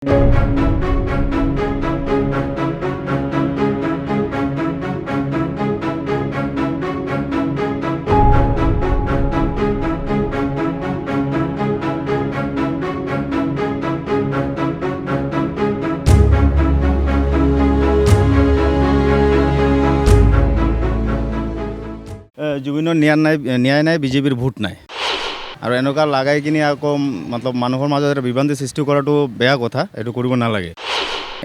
জুবিনৰ ন্যায় নাই বিজেপিৰ ভোট নাই আৰু এনেকুৱা লাগাই কিনি আকৌ মতলব মানুহৰ মাজত এটা বিভ্ৰান্তি সৃষ্টি কৰাটো বেয়া কথা, এইটো কৰিব নালাগে।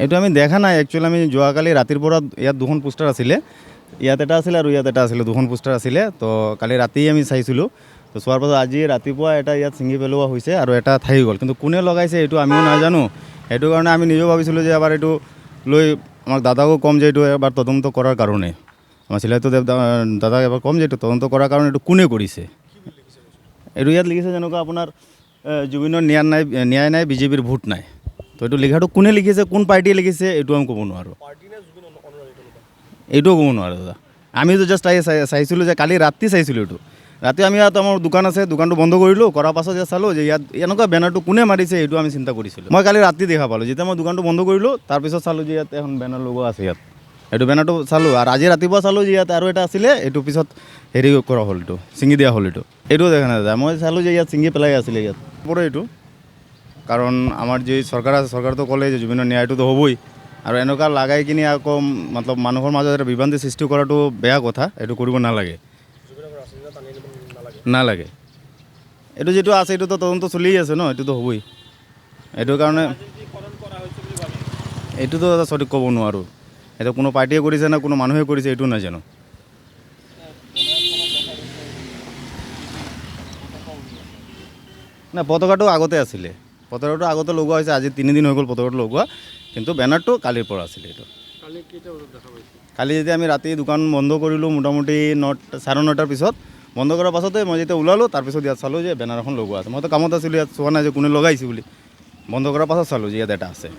এইটো আমি দেখা নাই একচুৱেলি। আমি যোৱাকালি ৰাতিৰ পৰা ইয়াত দুখন পোষ্টাৰ আছিলে, ইয়াত এটা আছিলে আৰু ইয়াত এটা আছিলে, দুখন পোষ্টাৰ আছিলে। তো কালি ৰাতি আমি চাইছিলোঁ। তো চোৱাৰ পাছত আজি ৰাতিপুৱা এটা ইয়াত ছিঙি পেলোৱা হৈছে আৰু এটা থাকি গ'ল, কিন্তু কোনে লগাইছে এইটো আমিও নাজানো। সেইটো কাৰণে আমি নিজেও ভাবিছিলোঁ যে এবাৰ এইটো লৈ আমাক দাদাকো ক'ম যে এইটো এবাৰ তদন্ত কৰাৰ কাৰণে, আমাৰ চিলাইটো দাদাক এবাৰ ক'ম যে এইটো তদন্ত কৰাৰ কাৰণে এইটো কোনে কৰিছে। এইটো ইয়াত লিখিছে যেনেকুৱা আপোনাৰ জুবিনৰ ন্যায় নাই বিজেপিৰ ভোট নাই। তো এইটো লিখাটো কোনে লিখিছে, কোন পাৰ্টীয়ে লিখিছে এইটো আমি ক'ব নোৱাৰোঁ, এইটোও ক'ব নোৱাৰোঁ দাদা। আমিতো জাষ্ট চাইছিলোঁ যে কালি ৰাতি চাইছিলোঁ এইটো। ৰাতি আমি ইয়াত আমাৰ দোকান আছে, দোকানটো বন্ধ কৰিলোঁ, কৰাৰ পাছত ইয়াত চালোঁ যে ইয়াত এনেকুৱা বেনাৰটো কোনে মাৰিছে এইটো আমি চিন্তা কৰিছিলোঁ। মই কালি ৰাতি দেখা পালোঁ, যেতিয়া মই দোকানটো বন্ধ কৰিলোঁ তাৰপিছত চালোঁ যে ইয়াত এখন বেনাৰ লগোৱা আছে ইয়াত। এইটো বেনাৰটো চালোঁ আৰু আজি ৰাতিপুৱা চালোঁ যে ইয়াত আৰু এটা আছিলে, এইটো পিছত হেৰি কৰা হ'ল, এইটো ছিঙি দিয়া হ'ল। এইটোও দেখা নাযায়। মই চালোঁ যে ইয়াত ছিঙি পেলাই আছিলে ইয়াত পৰে এইটো, কাৰণ আমাৰ যি চৰকাৰ আছে চৰকাৰতো ক'লে যে জুবিনৰ ন্যায়টোতো হ'বই, আৰু এনেকুৱা লাগাই কিনি আকৌ মতলব মানুহৰ মাজত এটা বিভ্ৰান্তি সৃষ্টি কৰাটো বেয়া কথা, এইটো কৰিব নালাগে। নালাগে এইটো যিটো আছে এইটোতো তদন্ত চলিয়ে আছে ন, এইটোতো হ'বই। এইটো কাৰণে এইটোতো এটা সঠিক ক'ব নোৱাৰোঁ। এইটো কোনো পাৰ্টীয়ে কৰিছে না কোনো মানুহে কৰিছে এইটো নাজানো। না পতাকাটো আগতে আছিলে, পতাকাটো আগতে লগোৱা হৈছে, আজি 3 দিন হৈ গ'ল পতাকাটো লগোৱা, কিন্তু বেনাৰটো কালিৰ পৰা আছিলে। এইটো কালি যেতিয়া আমি ৰাতি দোকান বন্ধ কৰিলোঁ মোটামুটি 9:30 পিছত, বন্ধ কৰাৰ পাছতে মই যেতিয়া ওলালোঁ তাৰপিছত ইয়াত চালোঁ যে বেনাৰ এখন লগোৱা আছে। মইতো কামত আছিলোঁ, ইয়াত চোৱা নাই যে কোনে লগাইছে বুলি। বন্ধ কৰাৰ পাছত চালোঁ যে ইয়াত এটা আছে।